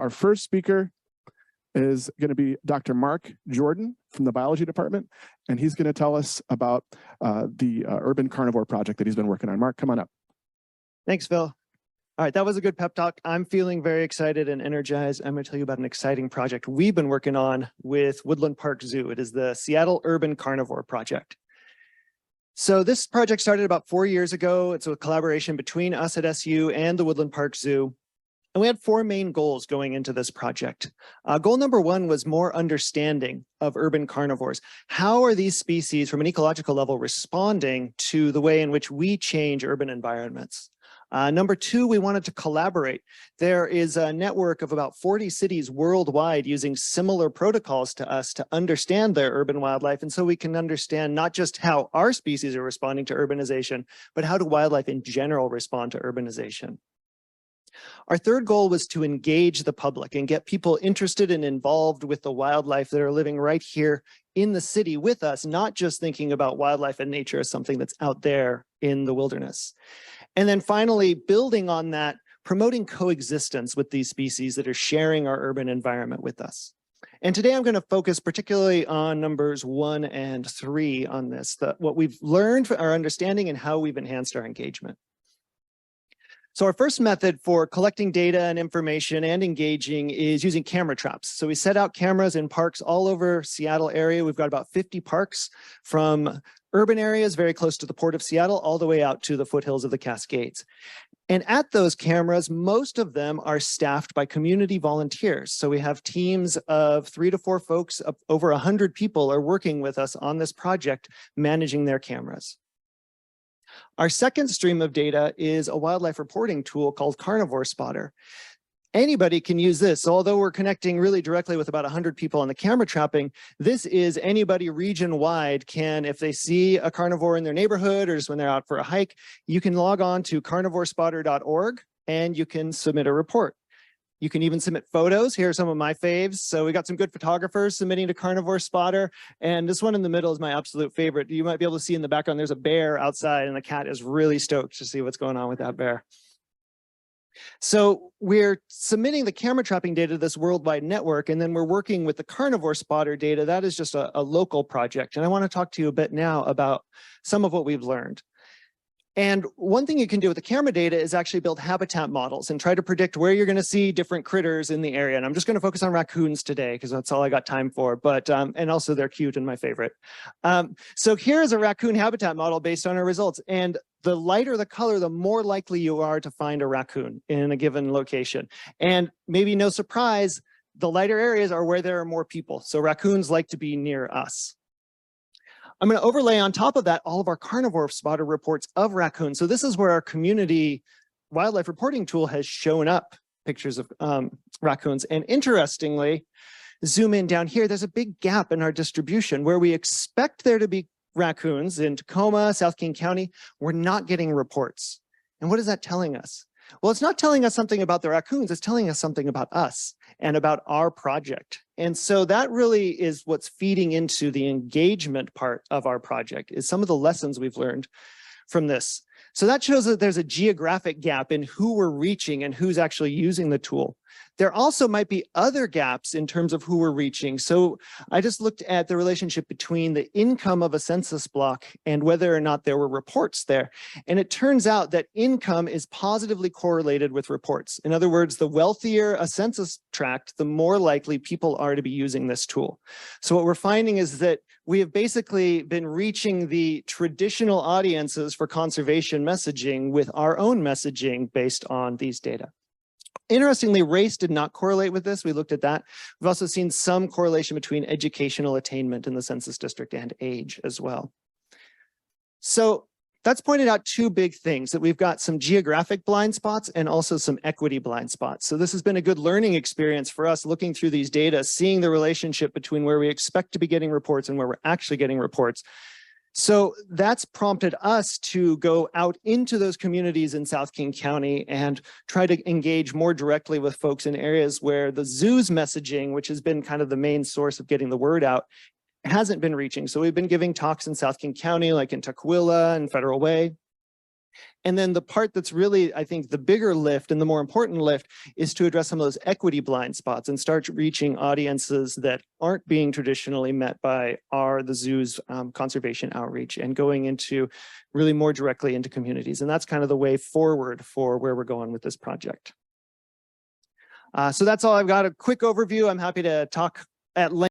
Our first speaker is going to be Dr. Mark Jordan from the biology department, and he's going to tell us about the urban carnivore project that he's been working on. Mark, come on up. Thanks, Phil. All right, that was a good pep talk. I'm feeling very excited and energized. I'm going to tell you about an exciting project we've been working on with Woodland Park Zoo. It is the Seattle Urban Carnivore Project. So this project started about 4 years ago. It's a collaboration between us at SU and the Woodland Park Zoo. And we had 4 main goals going into this project. Goal number 1 was more understanding of urban carnivores. How are these species from an ecological level responding to the way in which we change urban environments? Number 2, we wanted to collaborate. There is a network of about 40 cities worldwide using similar protocols to us to understand their urban wildlife. And so we can understand not just how our species are responding to urbanization, but how do wildlife in general respond to urbanization. Our third goal was to engage the public and get people interested and involved with the wildlife that are living right here in the city with us, not just thinking about wildlife and nature as something that's out there in the wilderness. And then finally, building on that, promoting coexistence with these species that are sharing our urban environment with us. And today I'm going to focus particularly on numbers 1 and 3 on this, what we've learned, our understanding, and how we've enhanced our engagement. So our first method for collecting data and information and engaging is using camera traps. So we set out cameras in parks all over Seattle area. We've got about 50 parks from urban areas very close to the Port of Seattle all the way out to the foothills of the Cascades. And at those cameras, most of them are staffed by community volunteers. So we have teams of 3 to 4 folks, over 100 people are working with us on this project, managing their cameras. Our second stream of data is a wildlife reporting tool called Carnivore Spotter. Anybody can use this. So although we're connecting really directly with about 100 people on the camera trapping, this is anybody region-wide can, if they see a carnivore in their neighborhood or just when they're out for a hike, you can log on to carnivorespotter.org and you can submit a report. You can even submit photos. Here are some of my faves. So we got some good photographers submitting to Carnivore Spotter. And this one in the middle is my absolute favorite. You might be able to see in the background, there's a bear outside and the cat is really stoked to see what's going on with that bear. So we're submitting the camera trapping data to this worldwide network, and then we're working with the Carnivore Spotter data. That is just a local project. And I want to talk to you a bit now about some of what we've learned. And one thing you can do with the camera data is actually build habitat models and try to predict where you're going to see different critters in the area. And I'm just going to focus on raccoons today because that's all I got time for. But and also they're cute and my favorite. So here's a raccoon habitat model based on our results. And the lighter the color, the more likely you are to find a raccoon in a given location. And maybe no surprise, the lighter areas are where there are more people. So raccoons like to be near us. I'm going to overlay on top of that all of our Carnivore Spotter reports of raccoons. So this is where our community wildlife reporting tool has shown up pictures of raccoons. And interestingly, zoom in down here, there's a big gap in our distribution where we expect there to be raccoons in Tacoma, South King County. We're not getting reports. And what is that telling us? Well, it's not telling us something about the raccoons, it's telling us something about us and about our project. And so that really is what's feeding into the engagement part of our project, is some of the lessons we've learned from this. So that shows that there's a geographic gap in who we're reaching and who's actually using the tool. There also might be other gaps in terms of who we're reaching. So I just looked at the relationship between the income of a census block and whether or not there were reports there. And it turns out that income is positively correlated with reports. In other words, the wealthier a census tract, the more likely people are to be using this tool. So what we're finding is that we have basically been reaching the traditional audiences for conservation messaging with our own messaging based on these data. Interestingly, race did not correlate with this. We looked at that. We've also seen some correlation between educational attainment in the census district and age as well. So that's pointed out 2 big things, that we've got some geographic blind spots and also some equity blind spots. So this has been a good learning experience for us looking through these data, seeing the relationship between where we expect to be getting reports and where we're actually getting reports. So that's prompted us to go out into those communities in South King County and try to engage more directly with folks in areas where the zoo's messaging, which has been kind of the main source of getting the word out, hasn't been reaching. So we've been giving talks in South King County, like in Tukwila and Federal Way. And then the part that's really, I think, the bigger lift and the more important lift is to address some of those equity blind spots and start reaching audiences that aren't being traditionally met by the zoo's conservation outreach, and going into really more directly into communities. And that's kind of the way forward for where we're going with this project. So that's all I've got. A quick overview. I'm happy to talk at length